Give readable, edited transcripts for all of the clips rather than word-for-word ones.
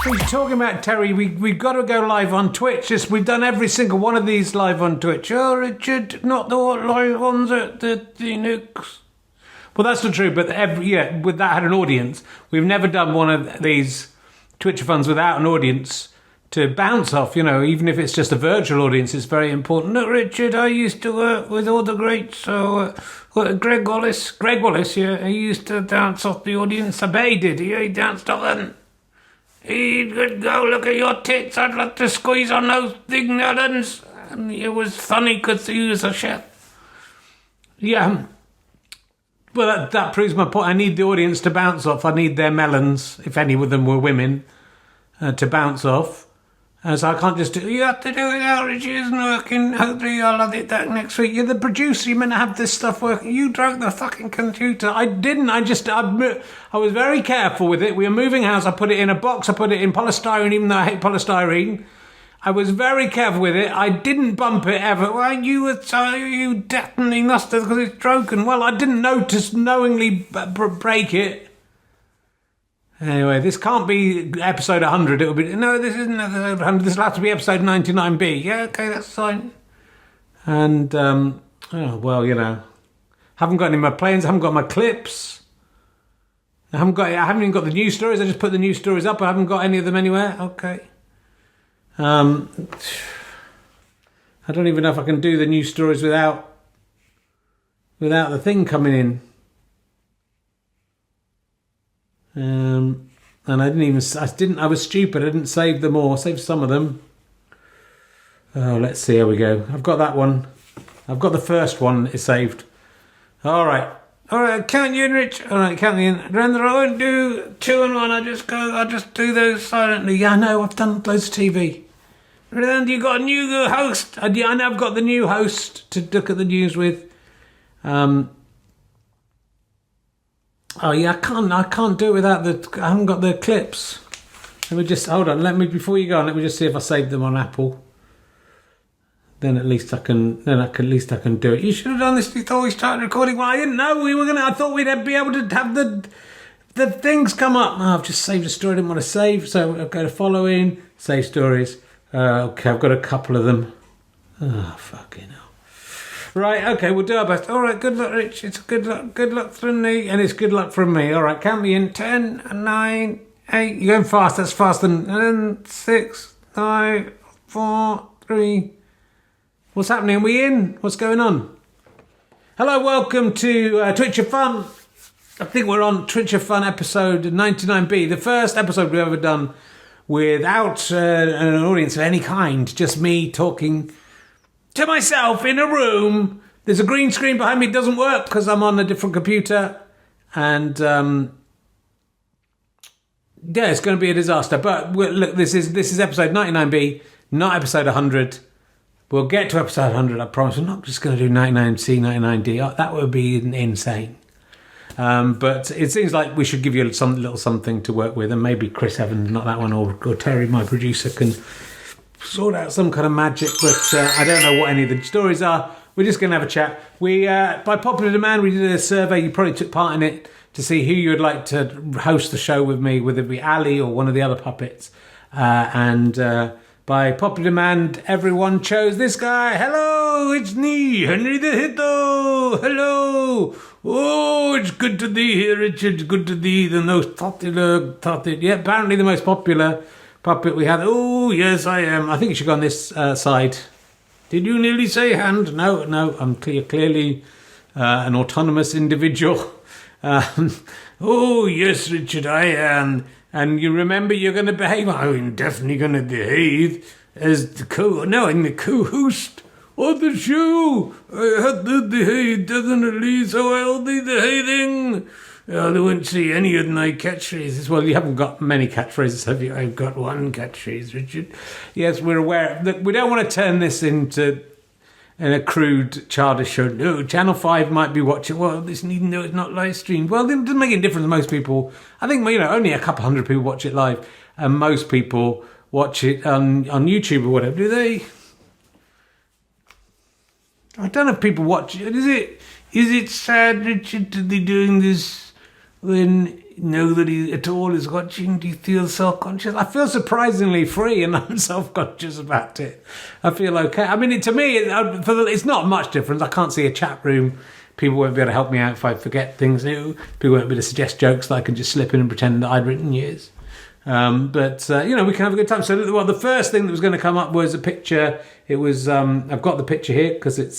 We're talking about Terry. We've got to go live on Twitch. We've done every single one of these live on Twitch. Oh, Richard, not the live ones at the Nukes. Well, that's not true. But with that had an audience. We've never done one of these Twitch-a-thons without an audience to bounce off. You know, even if it's just a virtual audience, it's very important. Look, Richard, I used to work with all the greats. So, Greg Wallace. Yeah, he used to dance off the audience. I bet he did. He danced off them. He could go, look at your tits, I'd like to squeeze on those big nuttons. And it was funny because he was a chef. Yeah. Well, that proves my point. I need the audience to bounce off. I need their melons, if any of them were women, to bounce off. So I can't just do, you have to do it now, Richie isn't working. Hopefully I'll have it back next week. You're the producer, you're meant to have this stuff working. You broke the fucking computer. I didn't, I was very careful with it. We were moving house, I put it in a box, I put it in polystyrene, even though I hate polystyrene. I was very careful with it. I didn't bump it ever. Well, you definitely must have because it's broken. Well, I didn't knowingly break it. Anyway, this can't be episode 100. It'll be no. This isn't episode 100. This will have to be episode 99B. Yeah, okay, that's fine. And well, you know, haven't got any of my planes. Haven't got my clips. I haven't even got the news stories. I just put the news stories up. I haven't got any of them anywhere. Okay. I don't even know if I can do the news stories without the thing coming in. And I was stupid. I didn't save them all. I saved some of them. Oh, let's see. Here we go. I've got that one. I've got the first one is saved. All right, count you in, Rich. All right, count me in. Remember, I won't do 2 and 1. I'll just do those silently. Yeah, I know. I've done loads of TV. Remember, you got a new host. I know I've got the new host to look at the news with. Oh yeah, I can't do it without I haven't got the clips. Let me just hold on. Before you go on, let me just see if I saved them on Apple. Then at least I can do it. You should have done this before we started recording. Well, I didn't know we were gonna. I thought we'd be able to have the things come up. Oh, I've just saved a story I didn't want to save, so I'll go to following, save stories. Okay, I've got a couple of them. Oh, fucking hell. Right, okay, we'll do our best. All right, good luck, Rich. It's good luck from me, and it's good luck from me. All right, count me in. 10, 9, 8. You're going fast. That's faster than 6, 5, 4, 3. What's happening? Are we in? What's going on? Hello, welcome to Twitch-a-thon. I think we're on Twitch-a-thon episode 99B, the first episode we've ever done without an audience of any kind. Just me talking to myself in a room. There's a green screen behind me. It doesn't work because I'm on a different computer. And yeah, it's going to be a disaster. But look, this is episode 99B, not episode 100. We'll get to episode 100, I promise. We're not just going to do 99C, 99D. Oh, that would be insane. But it seems like we should give you some little something to work with. And maybe Chris Evans, not that one, or Terry, my producer, can sort out some kind of magic, but I don't know what any of the stories are. We're just going to have a chat. We, by popular demand, we did a survey. You probably took part in it to see who you would like to host the show with me, whether it be Ali or one of the other puppets. And by popular demand, everyone chose this guy. Hello, it's me, Henry the Hitto. Hello. Oh, it's good to thee here, Richard. Good to thee, the most popular. Yeah, apparently the most popular puppet we had. Oh, yes, I am. I think you should go on this side. Did you nearly say hand? No, I'm clearly an autonomous individual. Oh, yes, Richard, I am. And you remember you're going to behave. I'm definitely going to behave as the co-host of the show. I have to behave, definitely, so I'll be behaving. I won't see any of my catchphrases. Well, you haven't got many catchphrases, have you? I've got one catchphrase, Richard. Yes, we're aware. Look, we don't want to turn this into a crude, childish show. No, Channel 5 might be watching. Well, this even though it's not live streamed. Well, it doesn't make any difference to most people. I think, only a couple hundred people watch it live. And most people watch it on YouTube or whatever. Do they? I don't know if people watch it. Is it sad, Richard, to be doing this when nobody at all is watching? Do you feel self-conscious? I feel surprisingly free and I'm self-conscious about it. I feel okay. I mean, to me, it's not much difference. I can't see a chat room. People won't be able to help me out if I forget things new. People won't be able to suggest jokes that I can just slip in and pretend that I'd written years. But we can have a good time. So, well, the first thing that was going to come up was a picture. It was, I've got the picture here because it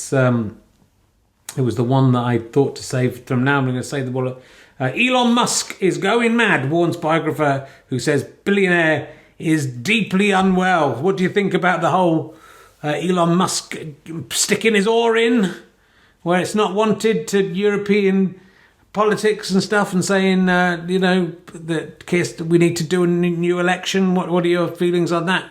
was the one that I thought to save from now. I'm going to save the one. Elon Musk is going mad, warns biographer who says billionaire is deeply unwell. What do you think about the whole Elon Musk sticking his oar in where it's not wanted to European politics and stuff and saying, that we need to do a new election? What are your feelings on that?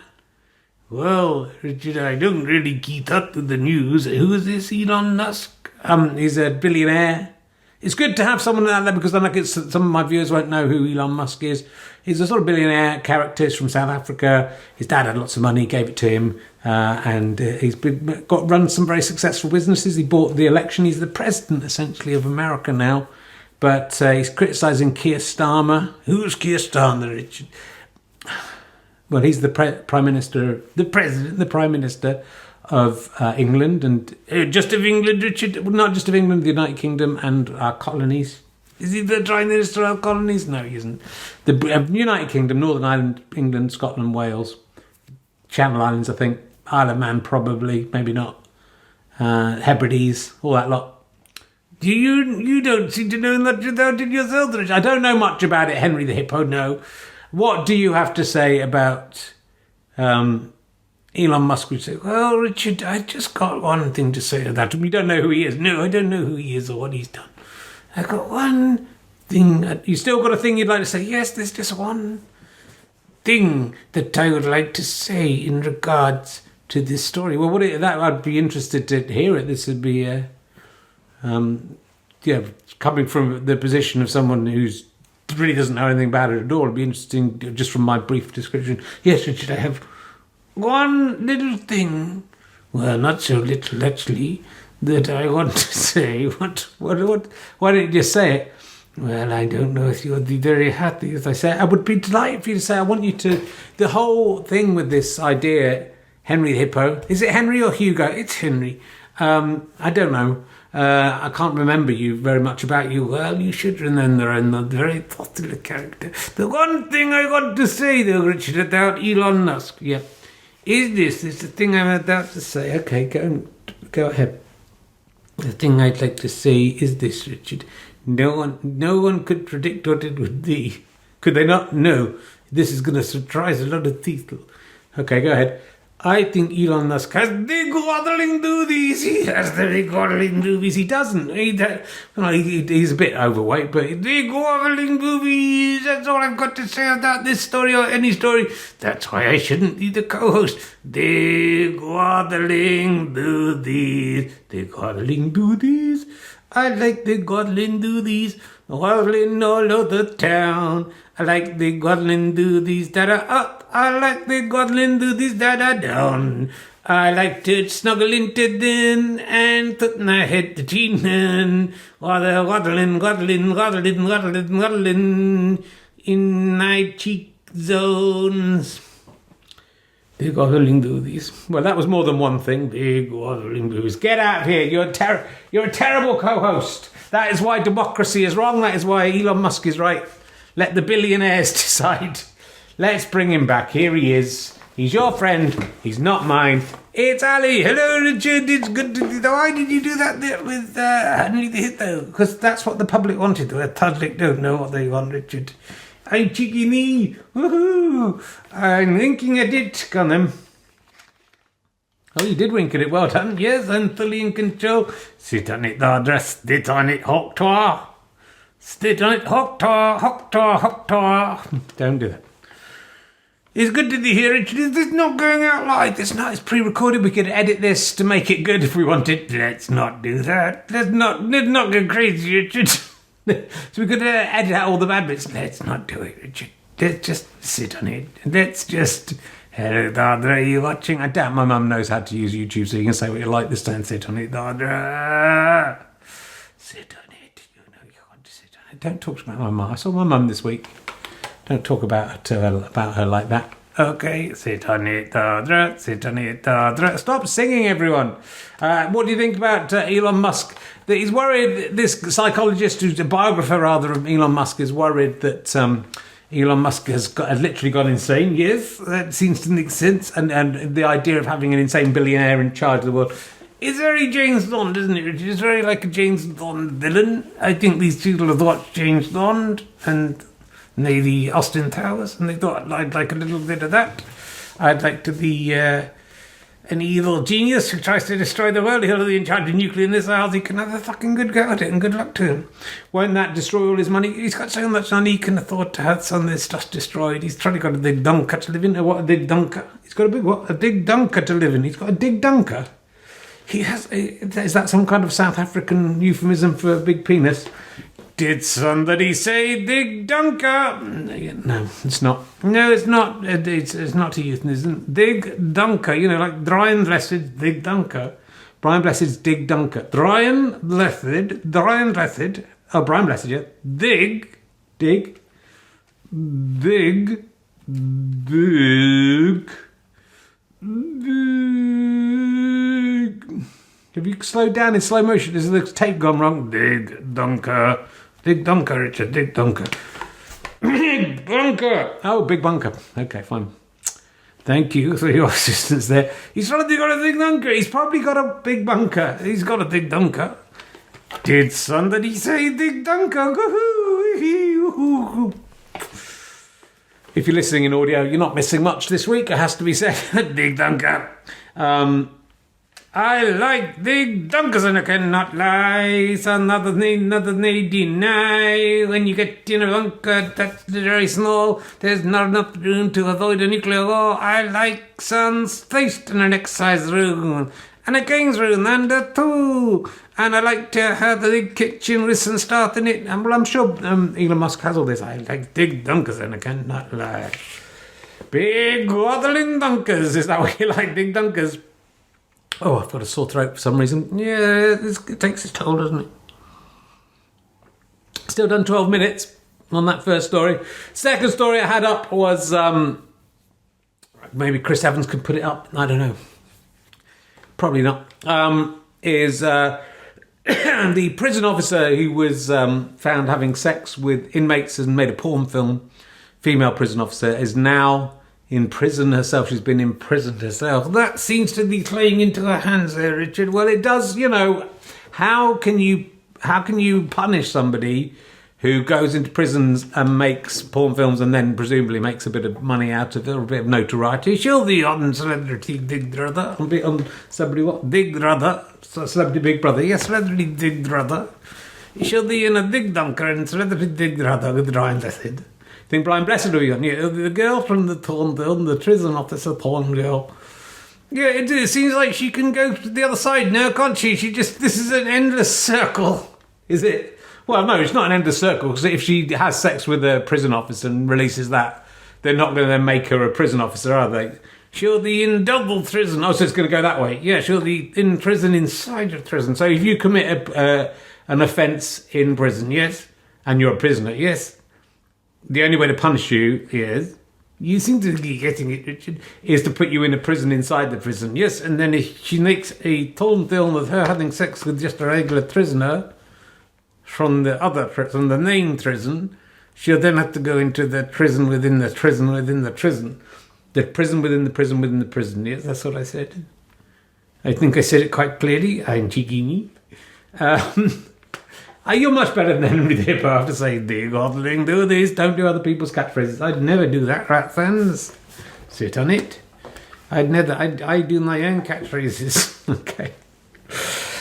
Well, Richard, I don't really keep up with the news. Who is this Elon Musk? He's a billionaire. It's good to have someone like that because then some of my viewers won't know who Elon Musk is. He's a sort of billionaire character. He's from South Africa. His dad had lots of money, gave it to him, and he's run some very successful businesses. He bought the election. He's the president, essentially, of America now. But he's criticising Keir Starmer. Who's Keir Starmer, Richard? Well, he's the Prime Minister, the Prime Minister of England, and just of England, Richard. Well, not just of England, the United Kingdom and our colonies. Is he the Prime Minister of our colonies? No, he isn't. The United Kingdom, Northern Ireland, England, Scotland, Wales, Channel Islands, I think. Isle of Man, probably, maybe not. Hebrides, all that lot. You don't seem to know much about it yourself, Richard. I don't know much about it, Henry the Hippo, no. What do you have to say about Elon Musk? Would say, well, Richard, I just got one thing to say to that. We don't know who he is. No, I don't know who he is or what he's done. I've got one thing. You still got a thing you'd like to say? Yes, there's just one thing that I would like to say in regards to this story. Well, I'd be interested to hear it. This would be, coming from the position of someone who's really doesn't know anything about it at all. It'd be interesting, just from my brief description. Yes, Richard, I have one little thing, well, not so little actually, that I want to say. What? Why don't you just say it? Well, I don't know if you'll be very happy if I say it. I would be delighted for you to say. I want you to. The whole thing with this idea, Henry the Hippo. Is it Henry or Hugo? It's Henry. I don't know. I can't remember very much about you. Well, you should remember. I'm a very popular character. The one thing I want to say, though, Richard, about Elon Musk, is this. It's the thing I'm about to say. Okay, go ahead. The thing I'd like to say is this, Richard. No one could predict what it would be. Could they not? No. This is going to surprise a lot of people. Okay, go ahead. I think Elon Musk has big waddling doobies. He has the big waddling doobies. He doesn't. He's a bit overweight, but big waddling boobies. That's all I've got to say about this story or any story. That's why I shouldn't be the co-host. Big waddling doobies. Big waddling doobies. I like the waddling doobies waddling all over town. I like the waddling doobies that are up. I like the waddling doobies that are down. I like to snuggle into them and put my head between them while they're waddling in my cheek zones. Big waddling doobies. Well, that was more than one thing. Big waddling doobies. Get out of here. You're a terrible co-host. That is why democracy is wrong. That is why Elon Musk is right. Let the billionaires decide. Let's bring him back. Here he is. He's your friend. He's not mine. It's Ali. Hello, Richard. It's good to... Why did you do that with Henry the Hippo? Because that's what the public wanted. The public don't know what they want, Richard. I'm cheeky me. Woohoo. I'm winking at it. Come on then. Oh, you did wink at it. Well done. Yes, I'm fully in control. Sit on it, Dardra. Sit on it, Hoctor. Sit on it, Hoctor. Don't do that. It's good to be here, Richard. It's not going out live. It's pre-recorded. We could edit this to make it good if we wanted. Let's not do that. Let's not go crazy, Richard. So we could edit out all the bad bits. Let's not do it, Richard. Let's just sit on it. Let's just... Hello, Dardra, are you watching? I doubt my mum knows how to use YouTube, so you can say what you like this time. Sit on it, Dardra. Sit on it. You know you want to sit on Don't talk about my mum. I saw my mum this week. Don't talk about her like that. Okay, sit on it, Dodra, sit on it, Dodra. Stop singing, everyone. What do you think about Elon Musk? That he's worried, this psychologist, who's a biographer rather of Elon Musk, is worried that Elon Musk has literally gone insane. Yes, that seems to make sense. And the idea of having an insane billionaire in charge of the world is very James Bond, isn't it? It's very like a James Bond villain. I think these people have watched James Bond and the Austin Towers, and they thought I'd like a little bit of that. I'd like to be an evil genius who tries to destroy the world. He'll be in charge of nuclear missiles. He can have a fucking good go at it, and good luck to him. Won't that destroy all his money? He's got so much money he can afford to have some of this stuff destroyed. He's trying to got a big dunker to live in. What, a big dunker? He's got a big what? A big dunker to live in. He's got a big dunker. He has. Is that some kind of South African euphemism for a big penis? Did somebody say Dig Dunker? No, it's not. No, it's not. It's not a euphemism. Dig Dunker, like Brian Blessed, Dig Dunker. Brian Blessed's Dig Dunker. Brian Blessed. Oh, Brian Blessed, yeah. Dig. Have you slowed down in slow motion? Is the tape gone wrong? Dig Dunker. Big Dunker, Richard, Big Dunker. Big Bunker! Oh, Big Bunker. Okay, fine. Thank you for your assistance there. He's probably got a big bunker. He's probably got a big bunker. He's got a big dunker. Did somebody say Big Dunker? If you're listening in audio, you're not missing much this week, it has to be said. Big Dunker. I like big dunkers and I cannot lie. So another need deny. When you get in a bunker that's very small, there's not enough room to avoid a nuclear war. I like some space in an exercise room and a games room and a pool. And I like to have the big kitchen with some stuff in it. And well, I'm sure Elon Musk has all this. I like big dunkers and I cannot lie. Big waddling dunkers. Is that what you like, big dunkers? Oh, I've got a sore throat for some reason. Yeah, it takes its toll, doesn't it? Still done 12 minutes on that first story. Second story I had up was... maybe Chris Evans could put it up. I don't know. Probably not. Is the prison officer who was found having sex with inmates and made a porn film, female prison officer, is now... in prison herself. She's been imprisoned herself. That seems to be playing into her hands there, Richard. Well, it does, how can you punish somebody who goes into prisons and makes porn films and then presumably makes a bit of money out of it, or a bit of notoriety? She'll be on Celebrity Big Brother. On Celebrity what? Big Brother. Celebrity Big Brother. Yes, Celebrity Big Brother. She'll be in a Big Dunker in Celebrity Big Brother with Ryan Blessed. I think Brian Blessed will be on. Yeah, the girl from the porn film, the prison officer porn girl. Yeah, it seems like she can go to the other side now, can't she? This is an endless circle, is it? Well, no, it's not an endless circle, because if she has sex with a prison officer and releases that, they're not going to then make her a prison officer, are they? She'll be in double prison. Oh, so it's going to go that way. Yeah, she'll be in prison inside of prison. So if you commit an offence in prison, yes, and you're a prisoner, yes, the only way to punish you is, you seem to be getting it, Richard, is to put you in a prison inside the prison. Yes, and then if she makes a porn film of her having sex with just a regular prisoner from the main prison, she'll then have to go into the prison within the prison within the prison. The prison within the prison within the prison. Yes, that's what I said. I think I said it quite clearly. I'm cheeky. You're much better than Henry the Hippo. I have to say, dear Godling, do this, don't do other people's catchphrases. I'd never do that, rat fans. Sit on it. I do my own catchphrases. Okay.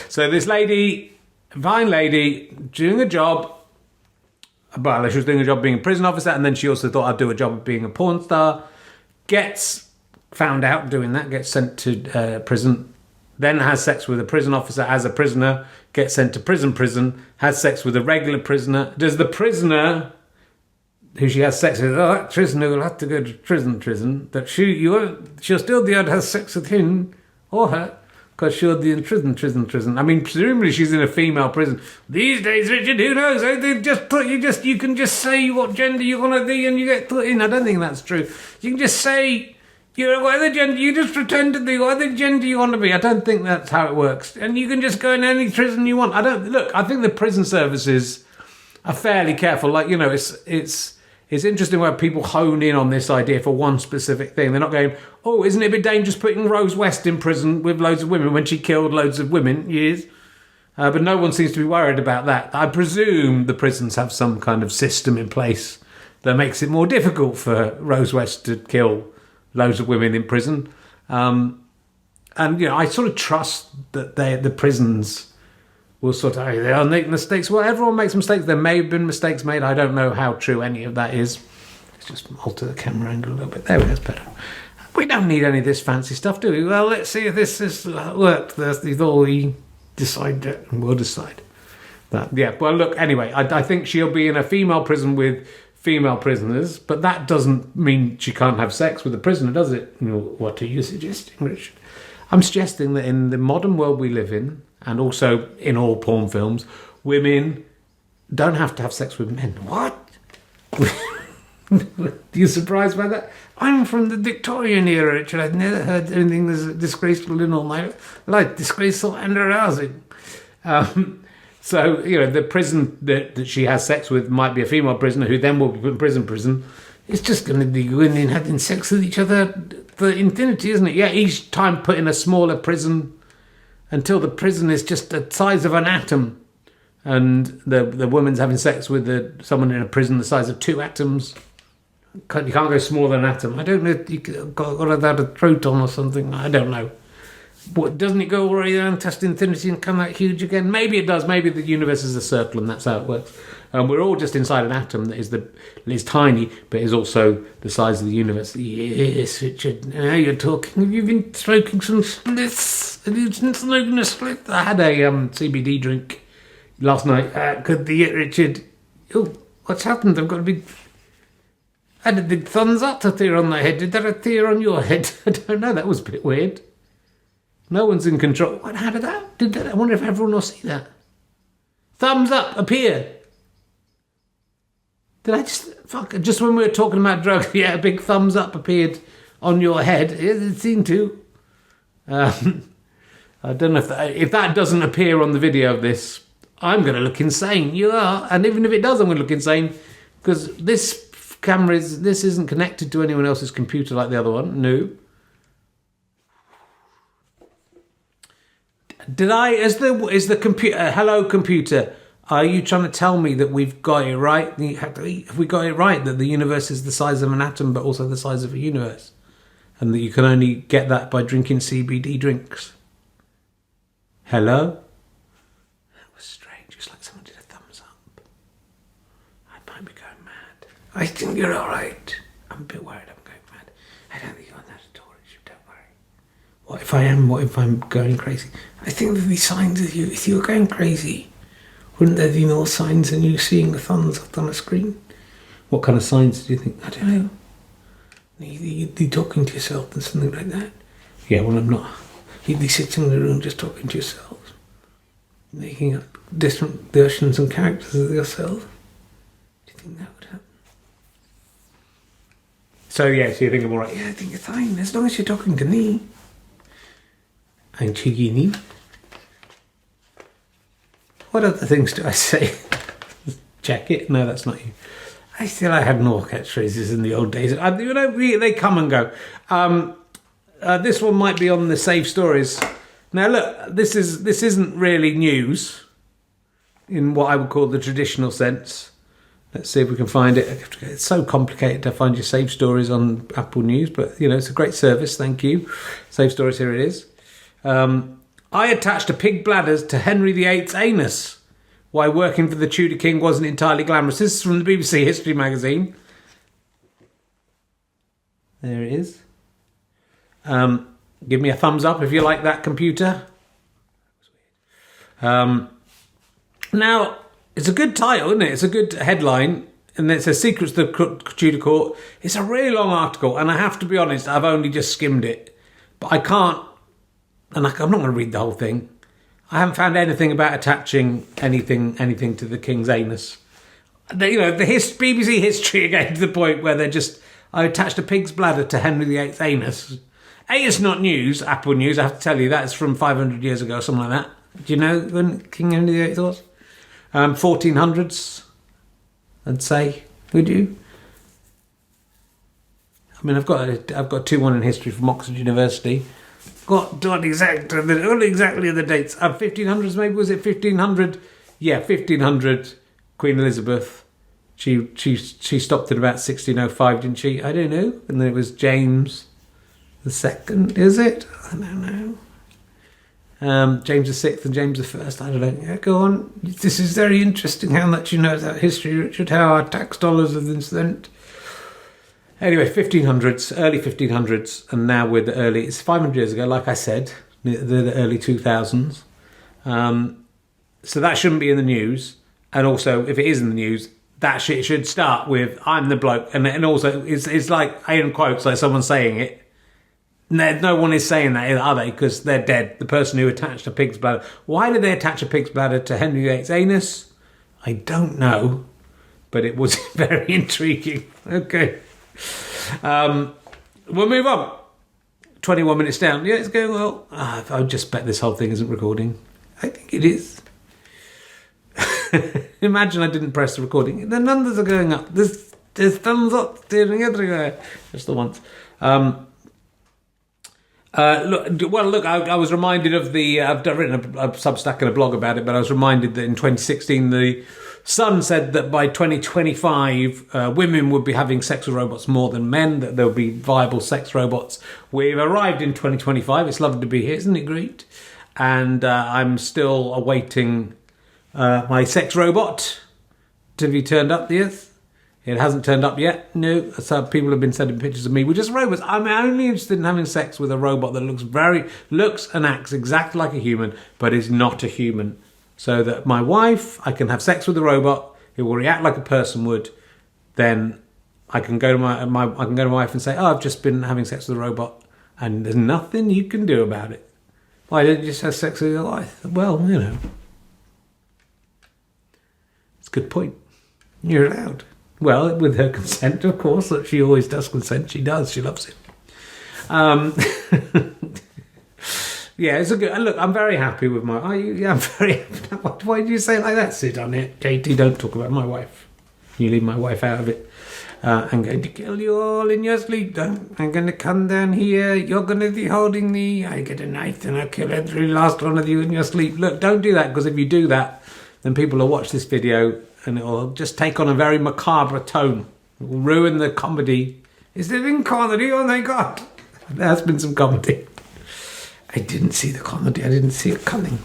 So this lady, fine lady, doing a job. Well, she was doing a job being a prison officer, and then she also thought I'd do a job of being a porn star. Gets found out doing that, gets sent to prison. Then has sex with a prison officer as a prisoner, gets sent to prison, has sex with a regular prisoner. Does the prisoner who she has sex with, that prisoner will have to go to prison, that she'll still be able to have sex with him or her, Because she'll be in prison. I mean, presumably she's in a female prison. These days, Richard, who knows? You can just say what gender you want to be and you get put in. I don't think that's true. You can just say, whatever gender, you just pretend to be whatever gender you want to be. I don't think that's how it works. And you can just go in any prison you want. I think the prison services are fairly careful. Like, it's interesting where people hone in on this idea for one specific thing. They're not going, oh, isn't it a bit dangerous putting Rose West in prison with loads of women when she killed loads of women? Yes. But no one seems to be worried about that. I presume the prisons have some kind of system in place that makes it more difficult for Rose West to kill loads of women in prison. And, I sort of trust that the prisons will sort of, they are making mistakes. Well, everyone makes mistakes. There may have been mistakes made. I don't know how true any of that is. Let's just alter the camera angle a little bit. There we go, it's better. We don't need any of this fancy stuff, do we? Well, let's see if this has worked. That's all we decide that, and we'll decide that. Yeah, well, look, anyway, I think she'll be in a female prison with female prisoners, but that doesn't mean she can't have sex with a prisoner, does it? What are you suggesting, Richard? I'm suggesting that in the modern world we live in, and also in all porn films, women don't have to have sex with men. What? Are you surprised by that? I'm from the Victorian era, Richard. I've never heard anything as disgraceful in all my life. Disgraceful and arousing. So, the prison that she has sex with might be a female prisoner who then will be put in prison. It's just going to be women having sex with each other for infinity, isn't it? Yeah, each time put in a smaller prison until the prison is just the size of an atom, and the woman's having sex with someone in a prison the size of 2 atoms. You can't go smaller than an atom. I don't know if you got to have a proton or something. I don't know. What, doesn't it go all the way down past infinity and come out huge again? Maybe it does. Maybe the universe is a circle and that's how it works. We're all just inside an atom that is tiny, but is also the size of the universe. Yes, Richard, now you're talking. Have you been smoking some splits? Have you been smoking a split? I had a CBD drink last night. Could be it, Richard. Oh, what's happened? I had a big thumbs up appear on my head. Did that appear on your head? I don't know. That was a bit weird. No one's in control. How did that? I wonder if everyone will see that. Thumbs up appear. Did I just when we were talking about drugs, yeah, a big thumbs up appeared on your head. It seemed to. I don't know if that doesn't appear on the video of this, I'm going to look insane. You are. And even if it does, I'm going to look insane because this camera isn't connected to anyone else's computer like the other one. No. Is the computer, hello computer, are you trying to tell me that we've got it right? Have we got it right that the universe is the size of an atom but also the size of a universe? And that you can only get that by drinking CBD drinks? Hello? That was strange. It's like someone did a thumbs up. I might be going mad. I think you're alright. I'm a bit worried I'm going mad. I don't think you're that at all, Richard. Don't worry. What if I am? What if I'm going crazy? I think there'd be signs of you. If you were going crazy, wouldn't there be more signs than you seeing the thumbs up on a screen? What kind of signs do you think? I don't know. You'd be talking to yourself and something like that. Yeah, well, I'm not. You'd be sitting in the room just talking to yourself, making up different versions and characters of yourself. Do you think that would happen? So you think I'm alright? Yeah, I think you're fine, as long as you're talking to me. Antigone. What other things do I say? Check it. No, that's not you. I had more catchphrases in the old days. They come and go. This one might be on the Save Stories. Now, look, this isn't really news in what I would call the traditional sense. Let's see if we can find it. It's so complicated to find your Save Stories on Apple News, but it's a great service. Thank you, Save Stories. Here it is. I attached a pig bladders to Henry VIII's anus. Why working for the Tudor King wasn't entirely glamorous. This is from the BBC History magazine. There it is. Give me a thumbs up if you like that, computer. Now, it's a good title, isn't it? It's a good headline. And it says Secrets of the Tudor Court. It's a really long article. And I have to be honest, I've only just skimmed it. But I can't and I'm not going to read the whole thing. I haven't found anything about attaching anything to the king's anus. The BBC history again to the point where I attached a pig's bladder to Henry VIII's anus. It's not news, Apple News, I have to tell you, that's from 500 years ago, something like that. Do you know when King Henry VIII was? 1400s, I'd say. Would you? I mean, I've got 2-1 in history from Oxford University. Got exactly the dates. 1500s, maybe, was it 1500? Yeah, 1500. Queen Elizabeth. She stopped at about 1605, didn't she? I don't know. And then it was James the Second, is it? I don't know. James the Sixth and James the First. I don't know. Yeah, go on. This is very interesting. How much you know about history, Richard. How our tax dollars have been spent. Anyway, 1500s, early 1500s, and now we're it's 500 years ago, like I said, the early 2000s. So that shouldn't be in the news. And also, if it is in the news, that shit should start with, I'm the bloke. And also, it's like, in quotes, like someone saying it. No one is saying that, are they? Because they're dead. The person who attached a pig's bladder. Why did they attach a pig's bladder to Henry VIII's anus? I don't know. But it was very intriguing. Okay. We'll move on. 21 minutes down. Yeah, it's going well. I just bet this whole thing isn't recording. I think it is. Imagine I didn't press the recording. The numbers are going up. There's thumbs up steering everywhere. Just the once. Look. I was reminded of I've written a Substack and a blog about it, but I was reminded that in 2016 the Sun said that by 2025 women would be having sex with robots more than men. That there will be viable sex robots. We've arrived in 2025. It's lovely to be here, isn't it great? And I'm still awaiting my sex robot to be turned up. Yes. It hasn't turned up yet. No. So people have been sending pictures of me with just robots. I'm only interested in having sex with a robot that looks and acts exactly like a human, but is not a human. So that my wife, I can have sex with a robot, it will react like a person would. Then I can go to my wife and say, "Oh, I've just been having sex with a robot, and there's nothing you can do about it." Why don't you just have sex with your wife? Well, it's a good point. You're allowed. Well, with her consent, of course. That she always does consent. She does. She loves it. Yeah, it's a good. Look, I'm very happy with my. Are you? Yeah, I'm very happy. Why do you say it like that? Sit on it, JT. Don't talk about my wife. You leave my wife out of it. I'm going to kill you all in your sleep. I'm going to come down here. You're going to be holding me. I get a knife and I'll kill every last one of you in your sleep. Look, don't do that, because if you do that, then people will watch this video and it will just take on a very macabre tone. It will ruin the comedy. Is there been comedy? Oh my God. There has been some comedy. I didn't see the comedy. I didn't see it coming.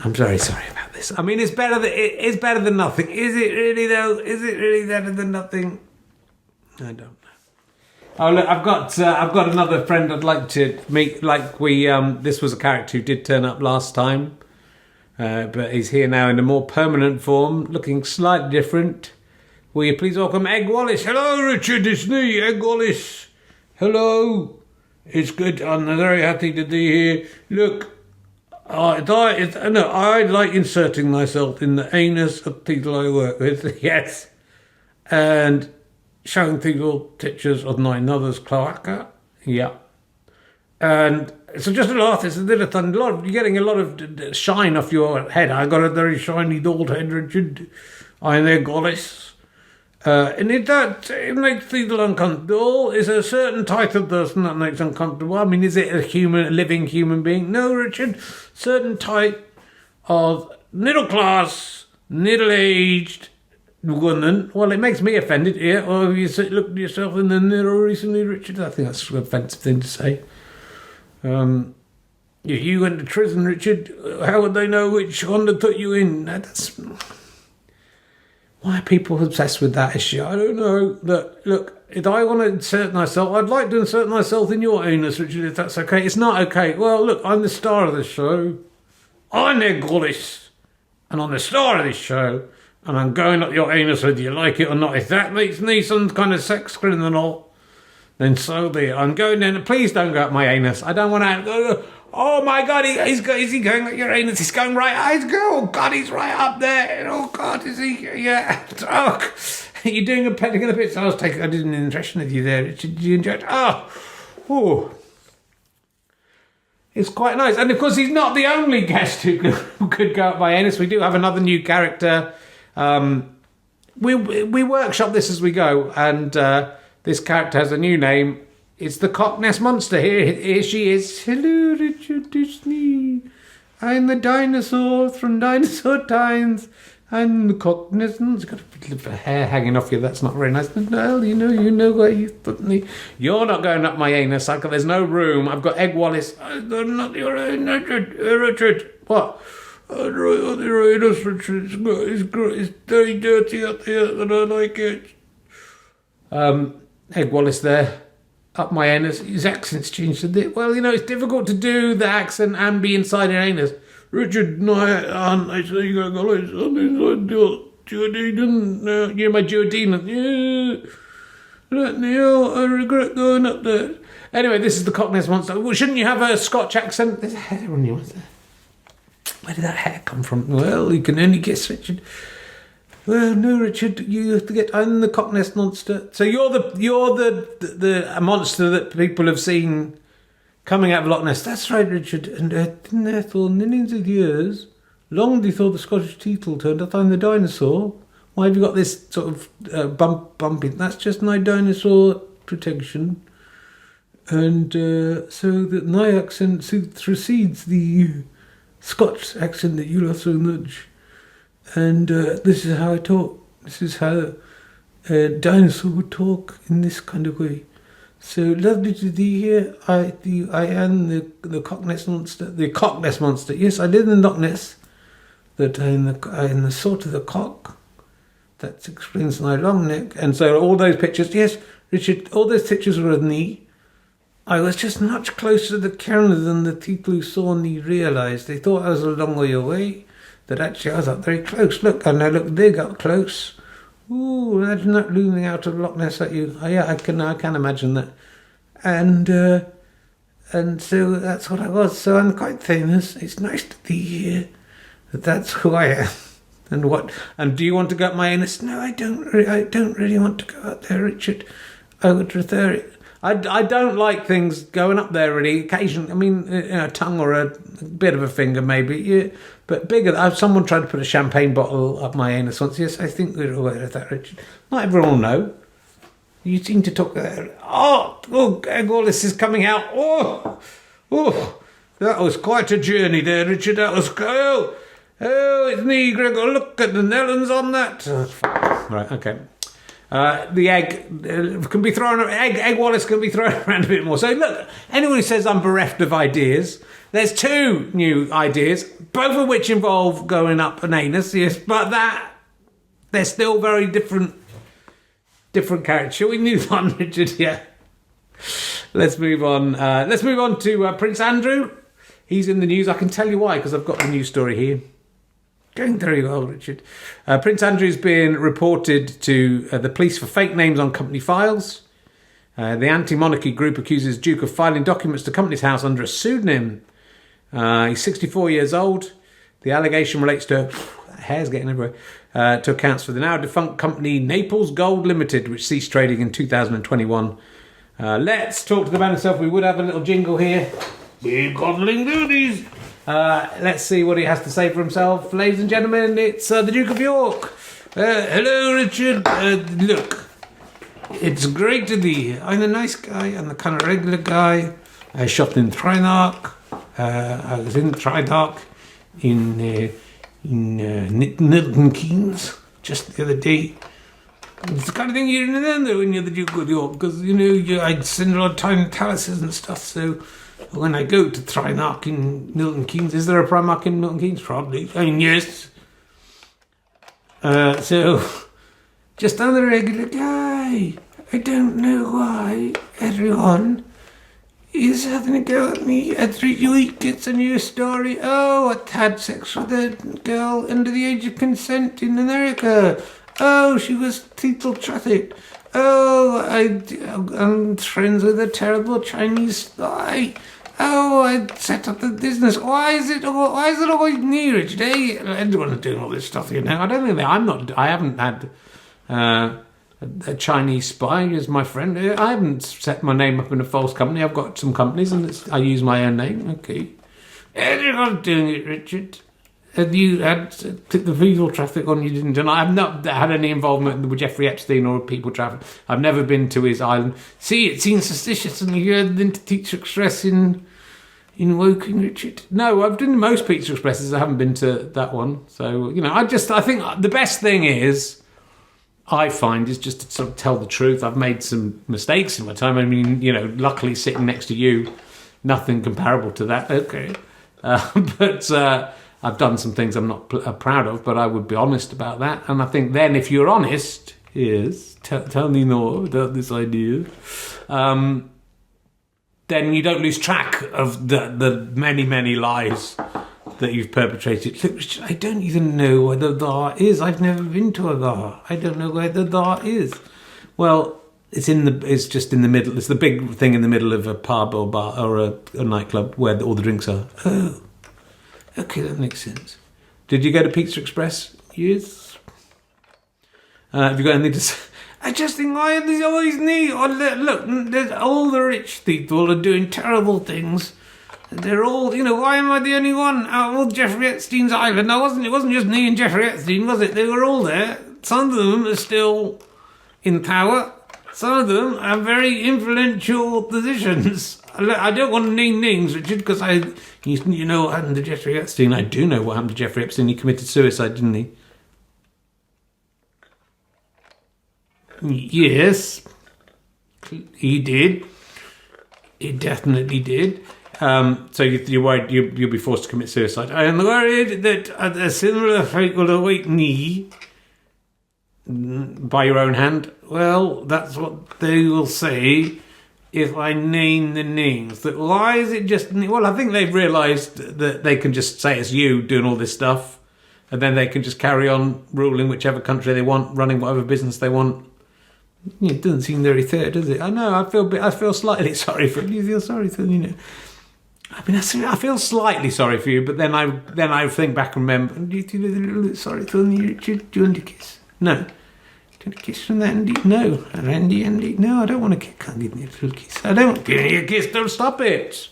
I'm very sorry about this. I mean, it's better than nothing. Is it really though? Is it really better than nothing? I don't know. Oh look, I've got another friend I'd like to meet. Like this was a character who did turn up last time. But he's here now in a more permanent form, looking slightly different. Will you please welcome Egg Wallace? Hello, Richard, it's me, Egg Wallace. Hello. It's good. I'm very happy to be here. Look, I like inserting myself in the anus of people I work with, yes, and showing people pictures of my mother's cloaca, yeah, and. So just a lot. It's a little fun. You're getting a lot of shine off your head. I got a very shiny old head, Richard. I'm Egg Wallace. And it makes people uncomfortable. Is there a certain type of person that makes uncomfortable? I mean, is it a living human being? No, Richard. Certain type of middle class, middle-aged woman. Well, it makes me offended here. Or have you looked at yourself in the mirror recently, Richard? I think that's an offensive thing to say. If you went to prison, Richard, how would they know which one to put you in? Why are people obsessed with that issue? I don't know. Look, if I want to insert myself, I'd like to insert myself in your anus, Richard, if that's okay. It's not okay. Well, look, I'm the star of this show. I'm Egg Wallace, and I'm the star of this show, and I'm going up your anus whether you like it or not. If that makes me some kind of sex criminal, then so be it. I'm going in. Please don't go up my anus. I don't want to. Oh my God, is he going up your anus? He's going right. Oh God, he's right up there. Oh God, is he? Yeah. Oh, you're doing a petting of the bits. I did an impression of you there, Richard. Did you enjoy it? Oh. It's quite nice. And of course, he's not the only guest who could go up my anus. We do have another new character. We workshop this as we go, and this character has a new name. It's the Cock Ness Monster. Here she is. Hello, Richard, it's me. I'm the dinosaur from Dinosaur Times. I'm the Cock Ness Monster. Got a bit of hair hanging off you. That's not very nice. Well, you know what you've put me. You're not going up my anus. There's no room. I've got Egg Wallace. I'm not your own, Richard. What? Your anus, Richard. It's very dirty up here, and I like it. Egg Wallace there. Up my anus. His accent's changed a bit. Well, it's difficult to do the accent and be inside an anus. Richard, no, I say you got something inside your duodenum. You're my duodenum. Yeah. I regret going up there. Anyway, this is the Cock Ness Monster. Well, shouldn't you have a Scotch accent? There's a hair on you. Where did that hair come from? Well, you can only guess, Richard. Well, no, Richard, you have to get. I'm the Cock Ness Monster. So you're the monster that people have seen coming out of Loch Ness. That's right, Richard. And didn't there for millions of years, long before the Scottish teetle turned up, I'm the dinosaur. Why have you got this sort of bumping? That's just my dinosaur protection. And so that my accent precedes the Scotch accent that you love so much. And this is how I talk. This is how a dinosaur would talk, in this kind of way. So lovely to be here. I am the Cock Ness Monster. The Cock Ness Monster. Yes, I live in Loch Ness. That I'm the sort of the cock. That explains my long neck. And so all those pictures. Yes, Richard. All those pictures were of me. I was just much closer to the camera than the people who saw me realised. They thought I was a long way away. That actually I was up very close. Look, and I look big up close. Ooh, imagine that looming out of Loch Ness at you. Oh, yeah, I can imagine that. And so that's what I was. So I'm quite famous. It's nice to be here. That's who I am. And what? And do you want to go up my anus? No, I don't really want to go up there, Richard. I would prefer it. I don't like things going up there really. Occasionally, I mean, a tongue or a bit of a finger maybe. Yeah, but bigger. Someone tried to put a champagne bottle up my anus once. Yes, I think we're aware of that, Richard. Not everyone will know. You seem to talk there. Oh, Egg Wallace is coming out. Oh, that was quite a journey there, Richard. That was it's me, Gregor. Look at the Nellens on that. Right, okay. The egg can be thrown. Egg Wallace can be thrown around a bit more. So look, anyone who says I'm bereft of ideas, there's two new ideas, both of which involve going up an anus. Yes, but they're still very different characters. Shall we move on, Richard? Yeah. Let's move on. Let's move on to Prince Andrew. He's in the news. I can tell you why, because I've got the news story here. Going very well, Richard. Prince Andrew's been reported to the police for fake names on company files. The anti-monarchy group accuses Duke of filing documents to company's house under a pseudonym. He's 64 years old. The allegation relates to... hair's getting everywhere. To accounts for the now defunct company Naples Gold Limited, which ceased trading in 2021. Let's talk to the man himself. We would have a little jingle here. We've got goodies. Let's see what he has to say for himself. Ladies and gentlemen, it's the Duke of York. Hello, Richard. Look, it's great to be here. I'm a nice guy. I'm the kind of regular guy. I shopped in Trinark. I was in Trinark in Milton Keynes just the other day. It's the kind of thing you remember when you're the Duke of York, because, I'd spend a lot of time in palaces and stuff, so... When I go to Trinark in Milton Keynes, is there a Primark in Milton Keynes? Probably. I mean, yes. So, just another regular guy. I don't know why everyone is having a go at me. Every week it's a new story. Oh, I had sex with a girl under the age of consent in America. Oh, she was teetle trafficked. Oh, I'm friends with a terrible Chinese spy. Oh, I set up the business. Why is it always me, Richard? Hey, everyone's doing all this stuff, you know. I don't think that. I haven't had a Chinese spy as my friend. I haven't set my name up in a false company. I've got some companies and I use my own name. Okay. Everyone's doing it, Richard. Have you had the visual traffic on you didn't? And I've not had any involvement with Jeffrey Epstein or people traffic. I've never been to his island. See, it seems suspicious, and you heard them to Pizza Express in Woking, Richard. No, I've been to most Pizza Expresses. I haven't been to that one. So I think the best thing is just to sort of tell the truth. I've made some mistakes in my time. I mean, luckily sitting next to you, nothing comparable to that. Okay, but. I've done some things I'm not proud of, but I would be honest about that. And I think then if you're honest, tell me more about this idea, then you don't lose track of the many, many lies that you've perpetrated. Look, Richard, I don't even know where the Gare is. I've never been to a Gare. I don't know where the Gare is. Well, it's just in the middle. It's the big thing in the middle of a pub or bar or a nightclub where all the drinks are. Oh. Okay, that makes sense. Did you go to Pizza Express? Yes. Have you got anything to say? I just think, why are they always me? Look, all the rich people are doing terrible things. They're all, why am I the only one out of all Jeffrey Epstein's island? It wasn't just me and Jeffrey Epstein, was it? They were all there. Some of them are still in power. Some of them have very influential positions. I don't want to name names, Richard, because you know what happened to Jeffrey Epstein. I do know what happened to Jeffrey Epstein. He committed suicide, didn't he? Yes, he did. He definitely did. So you're worried you'll be forced to commit suicide. I am worried that a similar fate will await me. By your own hand? Well, that's what they will say if I name the names. That why is it just... Well, I think they've realised that they can just say it's you doing all this stuff, and then they can just carry on ruling whichever country they want, running whatever business they want. It doesn't seem very fair, does it? I know, I feel slightly sorry for you. You feel sorry for them, I mean, I feel slightly sorry for you, but then I think back and remember, do you feel a little bit sorry for me, Richard? Do you want a kiss? No. Do you want a kiss from Andy? No. Andy? No, I don't want a kiss. Can't give me a little kiss. I don't give me a kiss. Don't stop it.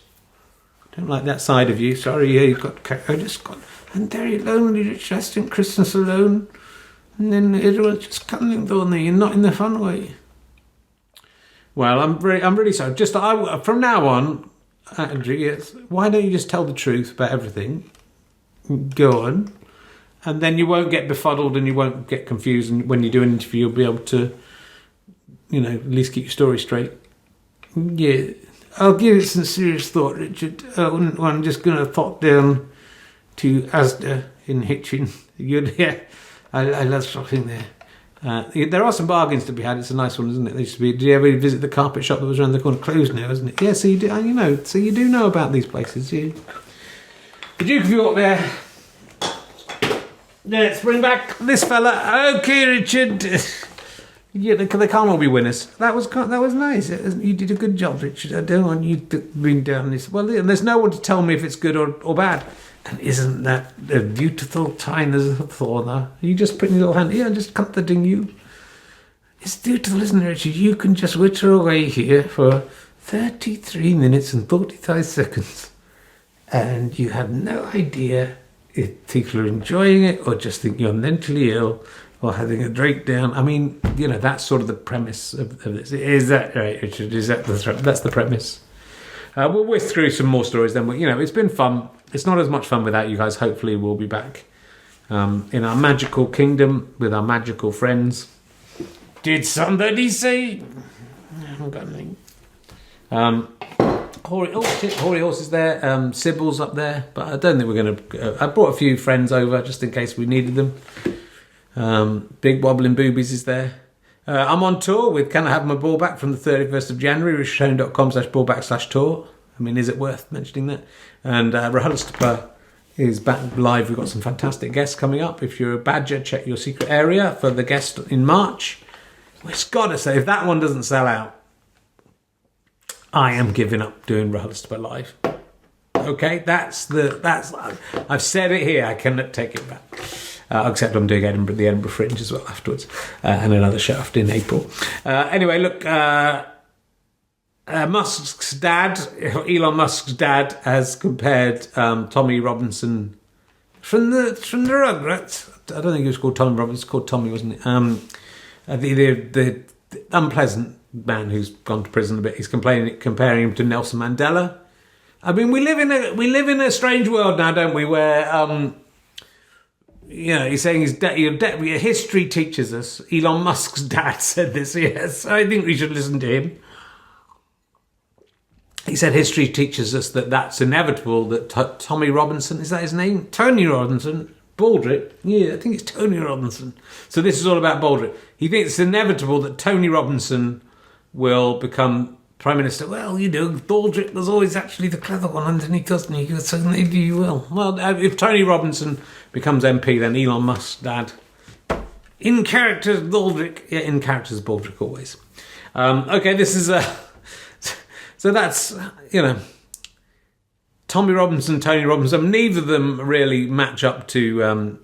I don't like that side of you. Sorry, I'm very lonely, Richard. I spent Christmas alone. And then everyone's just cuddling on me and not in the fun way. Well, I'm really sorry. From now on, Andrew, yes, why don't you just tell the truth about everything? Go on. And then you won't get befuddled and you won't get confused. And when you do an interview, you'll be able to, at least keep your story straight. Yeah, I'll give it some serious thought, Richard. I'm just going to pop down to Asda in Hitchin. I love shopping there. There are some bargains to be had. It's a nice one, isn't it? Did you ever visit the carpet shop that was around the corner? Closed now, isn't it? Yeah, so you do. So you do know about these places. Yeah. The Duke of York there. Let's bring back this fella. Okay, Richard. Yeah, they can't all be winners. That was nice. You did a good job, Richard. I don't want you to bring down this. Well, there's no one to tell me if it's good or bad. And isn't that a beautiful tiny little fauna? You just put your little hand here, just comforting you. It's beautiful, isn't it, Richard? You can just witter away here for 33 minutes and 45 seconds. And you have no idea if people are enjoying it or just think you're mentally ill or having a breakdown. I mean, that's sort of the premise of this. Is that right, Richard? That's the premise? We'll whisk through some more stories then. It's been fun. It's not as much fun without you guys. Hopefully we'll be back in our magical kingdom with our magical friends. Did somebody say? I haven't got anything. Hoary Horse is there. Sybil's up there. But I don't think we're going to... I brought a few friends over just in case we needed them. Big Wobbling Boobies is there. I'm on tour with Can I Have My Ball Back from the 31st of January, richardshone.com/ballback/tour. I mean, is it worth mentioning that? And RHLSTP is back live. We've got some fantastic guests coming up. If you're a badger, check your secret area for the guest in March. Which, gotta say, if that one doesn't sell out, I am giving up doing Rehearsed by Live. Okay, that's I've said it here. I cannot take it back. Except I'm doing the Edinburgh Fringe as well afterwards, and another shaft in April. Anyway, look, Musk's dad, Elon Musk's dad, has compared Tommy Robinson from the Rugrats. I don't think he was called Tommy Robinson. It was called Tommy, wasn't it? The unpleasant man who's gone to prison a bit. He's comparing him to Nelson Mandela. I mean, we live in a strange world now, don't we? Where he's saying history teaches us. Elon Musk's dad said this. Yes, I think we should listen to him. He said history teaches us that's inevitable. That Tommy Robinson, is that his name? Tony Robinson, Baldrick. Yeah, I think it's Tony Robinson. So this is all about Baldrick. He thinks it's inevitable that Tony Robinson will become Prime Minister. Well, Baldrick was always actually the clever one underneath, doesn't he? So maybe you will. Well, if Tony Robinson becomes MP, then Elon Musk's dad, in character Baldrick. Yeah, in character Baldrick always. Okay, this is so that's, Tommy Robinson, Tony Robinson, neither of them really match up to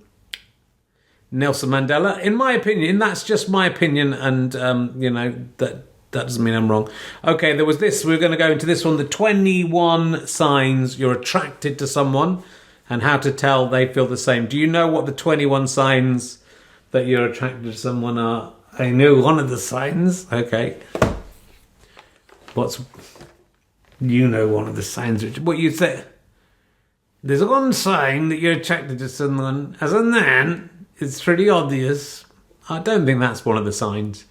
Nelson Mandela. In my opinion, that's just my opinion, and, that doesn't mean I'm wrong. Okay, there was this, we're going to go into this one, the 21 signs you're attracted to someone and how to tell they feel the same. Do you know what the 21 signs that you're attracted to someone are? I know one of the signs. Okay. You know one of the signs. What you say? There's one sign that you're attracted to someone. As a man, it's pretty obvious. I don't think that's one of the signs.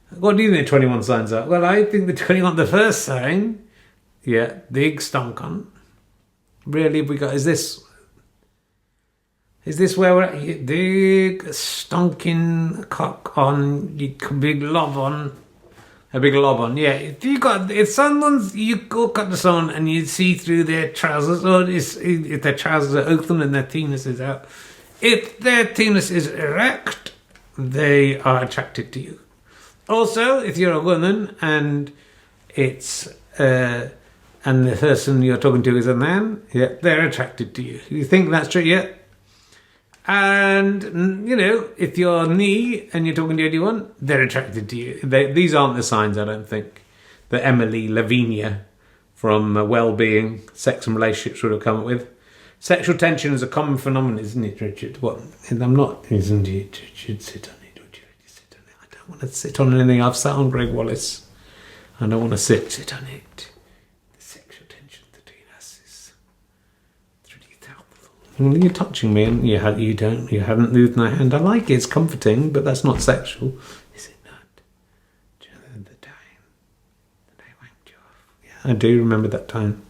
What do you think the 21 signs are? Well, I think the first sign, big stonkin. Really, is this where we're at? Big stonking cock on, big lob on. A big lob on, yeah. If you go cut to someone and you see through their trousers, or if their trousers are open and their penis is out, if their penis is erect, they are attracted to you. Also, if you're a woman and it's and the person you're talking to is a man, they're attracted to you. You think that's true? Yeah. And, if you're knee and you're talking to anyone, they're attracted to you. These aren't the signs, I don't think, that Emily Lavinia from Wellbeing, Sex and Relationships would have come up with. Sexual tension is a common phenomenon, isn't it, Richard? What? I'm not, isn't it? Richard, sit on it, would you? Sit on it. I don't want to sit on anything. I've sat on Greg Wallace. I don't want to sit on it. The sexual tension between us is really powerful. You're touching me and you haven't moved my hand. I like it, it's comforting, but that's not sexual. Is it not? The time that I wanked you off. Yeah, I do remember that time.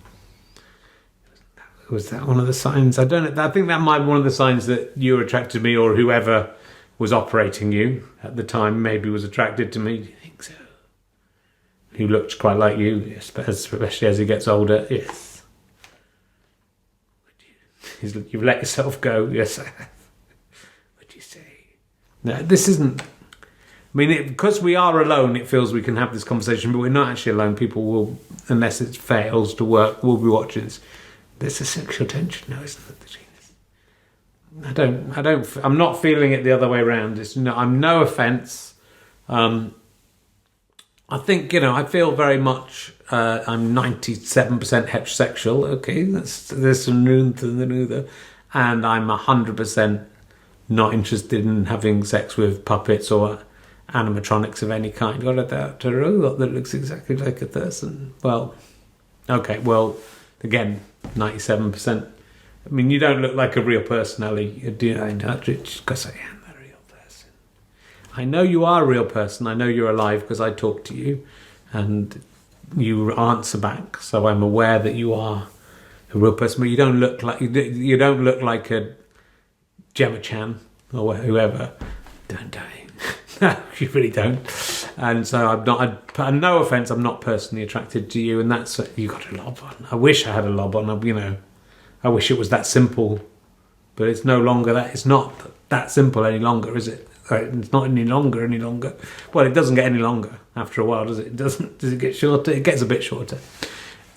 Was that one of the signs? I don't know. I think that might be one of the signs that you were attracted to me, or whoever was operating you at the time maybe was attracted to me. Do you think so? Who looked quite like you, especially as he gets older. Yes. You've let yourself go. Yes, I have. What do you say? No, this isn't. I mean, because we are alone, it feels we can have this conversation, but we're not actually alone. People will, unless it fails to work, will be watching this. There's a sexual tension now, isn't it, between us? I'm not feeling it the other way around. I'm no offence. I think, I feel very much, I'm 97% heterosexual. Okay, there's some room to the neither. And I'm 100% not interested in having sex with puppets or animatronics of any kind. Got a robot that looks exactly like a person. Well, okay, again, 97%. I mean, you don't look like a real person, Ali. Do you? Because I am a real person. I know you are a real person. I know you're alive because I talk to you and you answer back. So I'm aware that you are a real person. But you don't look like a Gemma Chan or whoever. Don't die. No, you really don't. And so I'm no offence, I'm not personally attracted to you, and that's, you got a lob on. I wish I had a lob on, I wish it was that simple. But it's no longer that. It's not that simple any longer, is it? It's not any longer. Well, it doesn't get any longer after a while, does it? It doesn't. Does it get shorter? It gets a bit shorter.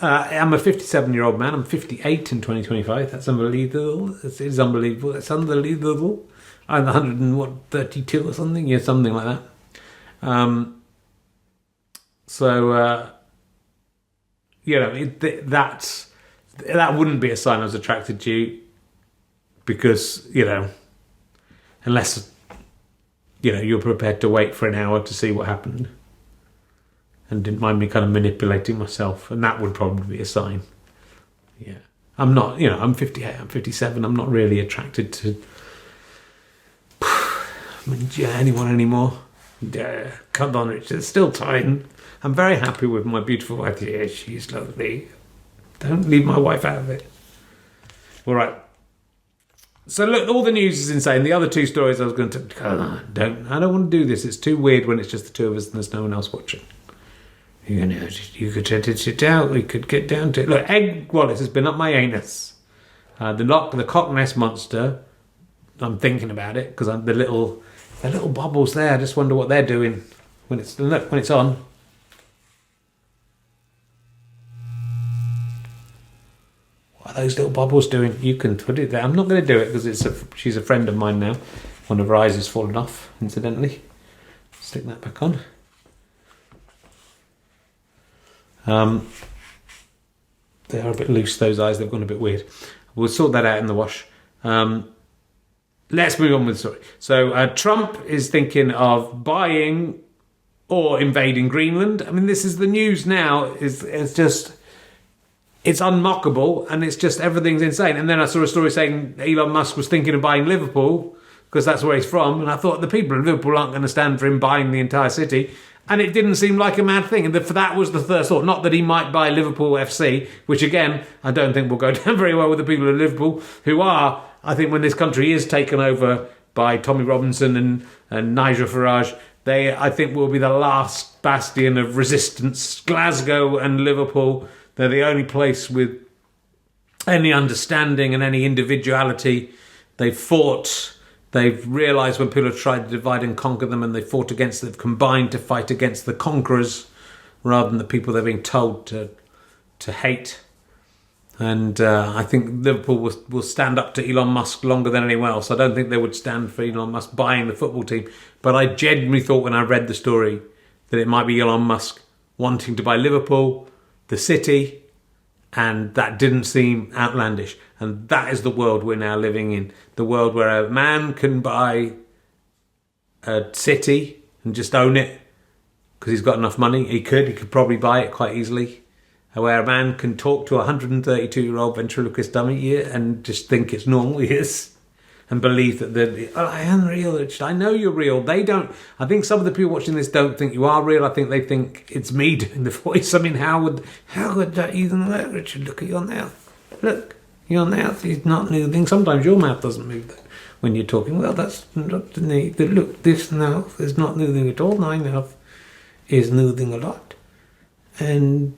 I'm a 57-year-old man. I'm 58 in 2025. That's unbelievable. It is unbelievable. That's unbelievable. I'm 132 or something. Yeah, something like that. That wouldn't be a sign I was attracted to you, because, unless, you're prepared to wait for an hour to see what happened and didn't mind me kind of manipulating myself, and that would probably be a sign. Yeah. I'm not, I'm 58, I'm 57, I'm not really attracted to anyone anymore. Yeah, come on, Richard, it's still time. I'm very happy with my beautiful wife. Yeah, she's lovely. Don't leave my wife out of it. All right. So look, all the news is insane. The other two stories I was going to... I don't want to do this. It's too weird when it's just the two of us and there's no one else watching. You could edit it out. We could get down to it. Look, Egg Wallace has been up my anus. The Cock Ness Monster. I'm thinking about it because the little bubbles there. I just wonder what they're doing when it's on. What are those little bubbles doing? You can put it there. I'm not going to do it because she's a friend of mine now. One of her eyes has fallen off, incidentally. Stick that back on. They are a bit loose, those eyes. They've gone a bit weird. We'll sort that out in the wash. Let's move on with the story. So Trump is thinking of buying or invading Greenland. I mean, this is the news now. It's unmockable, and it's just everything's insane. And then I saw a story saying Elon Musk was thinking of buying Liverpool because that's where he's from. And I thought the people in Liverpool aren't going to stand for him buying the entire city. And it didn't seem like a mad thing. And that was the first thought. Not that he might buy Liverpool FC, which again, I don't think will go down very well with the people of Liverpool, who are, I think when this country is taken over by Tommy Robinson and Nigel Farage, they, I think, will be the last bastion of resistance. Glasgow and Liverpool, they're the only place with any understanding and any individuality. They've fought. They've realised when people have tried to divide and conquer them, and they've fought against them, they've combined to fight against the conquerors rather than the people they're being told to hate. And I think Liverpool will stand up to Elon Musk longer than anyone else. I don't think they would stand for Elon Musk buying the football team. But I genuinely thought when I read the story that it might be Elon Musk wanting to buy Liverpool, the city, and that didn't seem outlandish. And that is the world we're now living in. The world where a man can buy a city and just own it because he's got enough money. He could probably buy it quite easily. Where a man can talk to a 132-year-old ventriloquist dummy and just think it's normal, yes, and believe that I am real. I know you're real. They don't. I think some of the people watching this don't think you are real. I think they think it's me doing the voice. I mean, how would that even work, Richard? Look at your mouth. Look, your mouth is not moving. Sometimes your mouth doesn't move when you're talking. Well, that's not the need. Look, this mouth is not moving at all. My mouth is moving a lot, and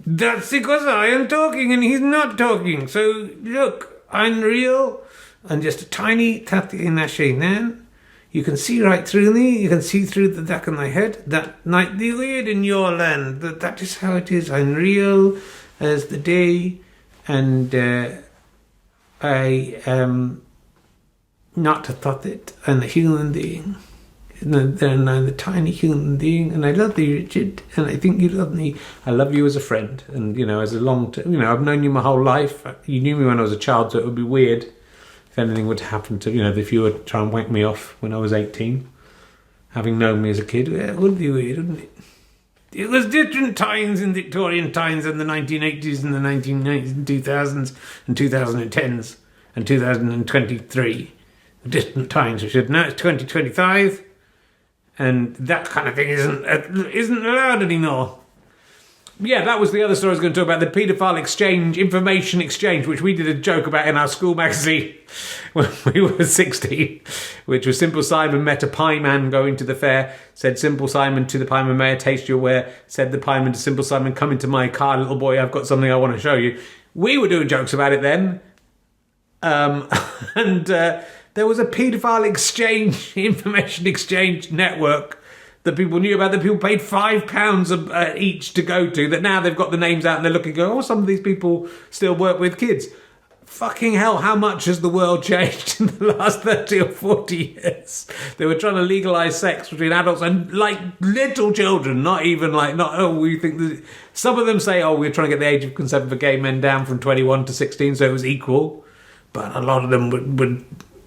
that's because I am talking and he's not talking. So look, I'm real. I'm just a tiny tatty man. You can see right through me. You can see through the back of my head. That might be weird in your land, but that is how it is. I'm real as the day, and I am not a puppet. I'm a human being. And then I'm a tiny human being, and I love you, Richard, and I think you love me. I love you as a friend, and as a I've known you my whole life. You knew me when I was a child, so it would be weird if anything would happen to if you were trying to wank me off when I was 18, having known me as a kid. It would be weird, wouldn't it? It was different times in Victorian times in the 1980s and the 1990s and 2000s and 2010s and 2023. Different times, Richard. Now it's 2025. And that kind of thing isn't allowed anymore. Yeah, that was the other story I was going to talk about, the paedophile exchange, information exchange, which we did a joke about in our school magazine when we were 16, which was Simple Simon met a pie man going to the fair, said Simple Simon to the pie man, may I taste your ware? Said the pie man to Simple Simon, come into my car, little boy, I've got something I want to show you. We were doing jokes about it then. and there was a paedophile information exchange network that people knew about, that people paid £5 each to go to, that now they've got the names out and they're looking, going, oh, some of these people still work with kids. Fucking hell, how much has the world changed in the last 30 or 40 years? They were trying to legalise sex between adults and, like, little children, we think that... Some of them say, we're trying to get the age of consent for gay men down from 21 to 16 so it was equal. But a lot of them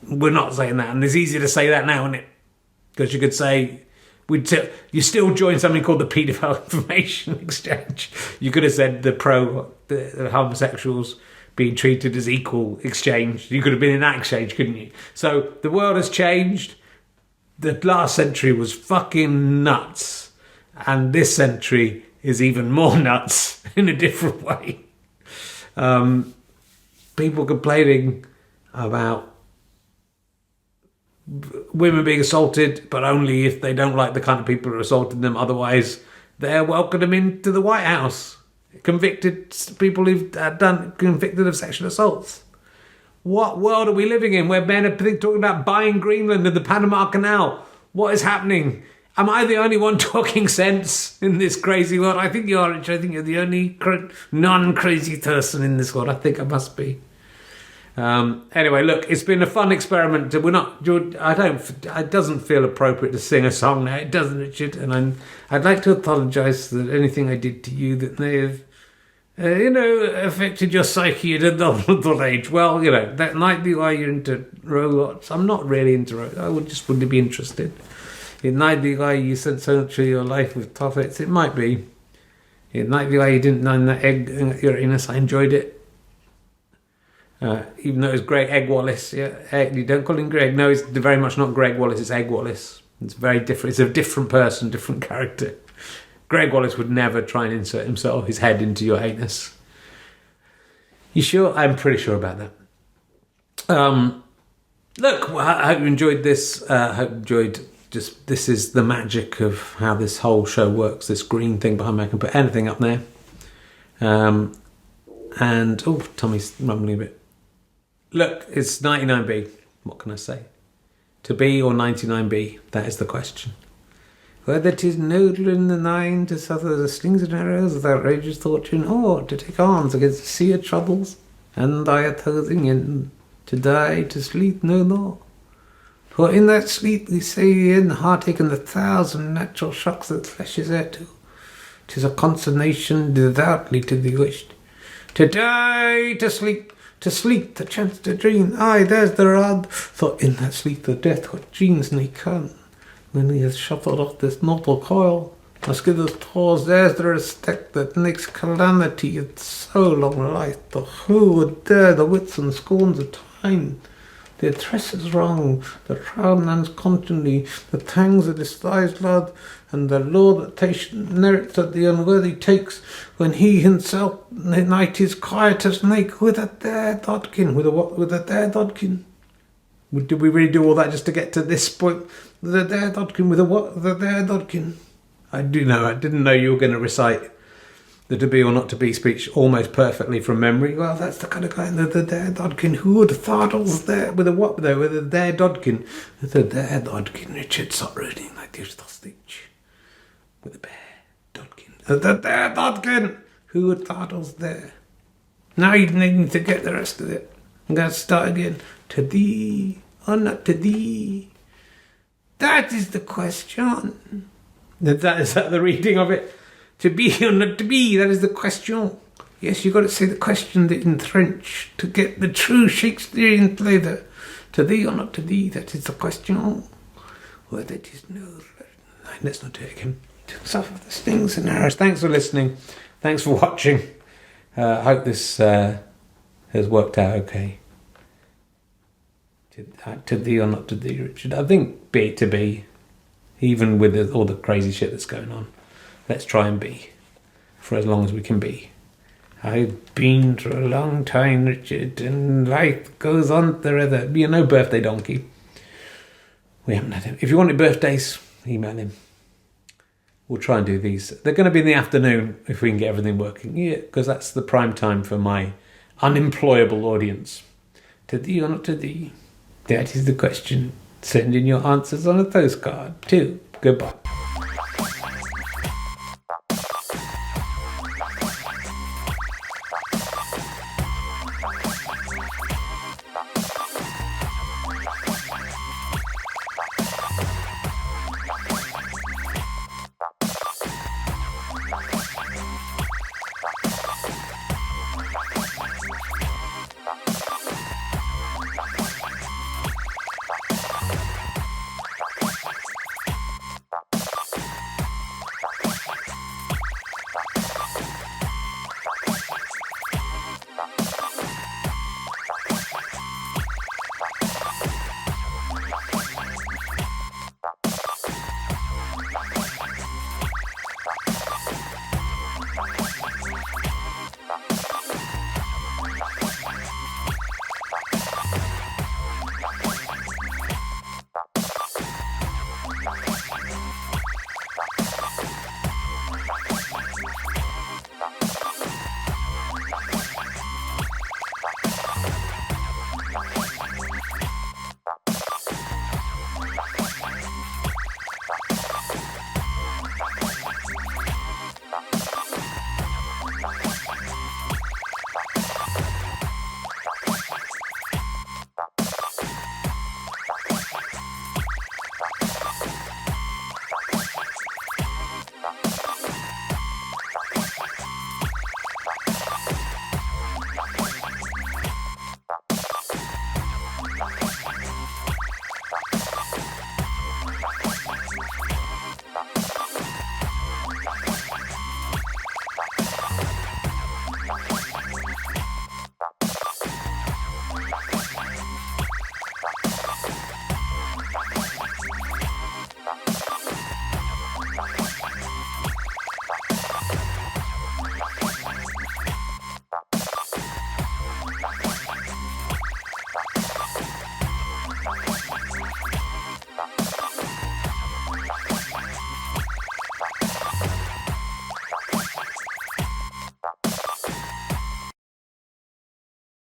were not saying that. And it's easier to say that now, isn't it? Because you could say... you still join something called the paedophile information exchange. You could have said the homosexuals being treated as equal exchange. You could have been in that exchange, couldn't you? So the world has changed. The last century was fucking nuts. And this century is even more nuts in a different way. People complaining about women being assaulted, but only if they don't like the kind of people who are assaulting them. Otherwise, they're welcoming them into the White House. Convicted people who've done convicted of sexual assaults. What world are we living in where men are talking about buying Greenland and the Panama Canal? What is happening? Am I the only one talking sense in this crazy world? I think you are, Rich. I think you're the only non-crazy person in this world. I think I must be. Anyway, look, it's been a fun experiment. It doesn't feel appropriate to sing a song now. It doesn't, Richard. And I'd like to apologise for anything I did to you that may have, affected your psyche at an adult age. Well, that might be why you're into robots. I'm not really into robots. I wouldn't be interested. It might be why you spent so much of your life with toffees. It might be. It might be why you didn't mind that egg in your anus. I enjoyed it. Even though it was Greg Egg Wallace, you don't call him Greg. No, it's very much not Greg Wallace. It's Egg Wallace. It's very different. It's a different person, different character. Greg Wallace would never try and insert his head into your anus. You sure? I'm pretty sure about that. Look, I hope you enjoyed this. I hope you enjoyed. This is the magic of how this whole show works. This green thing behind me, I can put anything up there. And Tommy's rumbling a bit. Look, it's 99B. What can I say? To be or 99B? That is the question. Whether 'tis nobler in the nine to suffer the slings and arrows of outrageous fortune, or to take arms against the sea of troubles, and die a thousand in, to die, to sleep no more. For in that sleep we say in heartache and the thousand natural shocks that flesh is heir to. 'Tis a consummation devoutly to be wished. To die, to sleep, the chance to dream. Aye, there's the rub, for in that sleep the death what dreams may come. When he has shuffled off this mortal coil, must give us pause, there's the respect that makes calamity its so long life. For who would dare the wits and scorns of time? The tresses wrong, the proud man's contumely, the pangs of despised love, and the law that narrates that the unworthy takes, when he himself night is quietest make with a dare Godkin. With a what? With a dare Godkin. Did we really do all that just to get to this point? With a dare Godkin. With a what? With a dare Godkin. I didn't know you were going to recite the to be or not to be speech almost perfectly from memory. Well, that's the kind of guy, the dare Godkin. Who would have thought all there? With a what though? With a dare Godkin. With a dare Godkin. Richard Sotroding, like this hostage. With a bear Dodkin. The dare Dodkin! Who would thought was there? Now you need to get the rest of it. I'm going to start again. To thee or not to thee? That is the question. Is that the reading of it? To be or not to be? That is the question. Yes, you've got to say the question in French to get the true Shakespearean flavour. To thee or not to thee? That is the question. Well, that is no. Let's not do it again. Suffer the stings and arrows. Thanks for listening. Thanks for watching. I hope this has worked out okay. To thee or not to thee, Richard? I think be to be, even with all the crazy shit that's going on. Let's try and be, for as long as we can be. I've been for a long time, Richard, and life goes on forever. You're no birthday donkey. We haven't had him. If you wanted birthdays, email him. We'll try and do these. They're going to be in the afternoon if we can get everything working. Yeah, because that's the prime time for my unemployable audience. To thee or not to thee? That is the question. Send in your answers on a postcard too. Goodbye.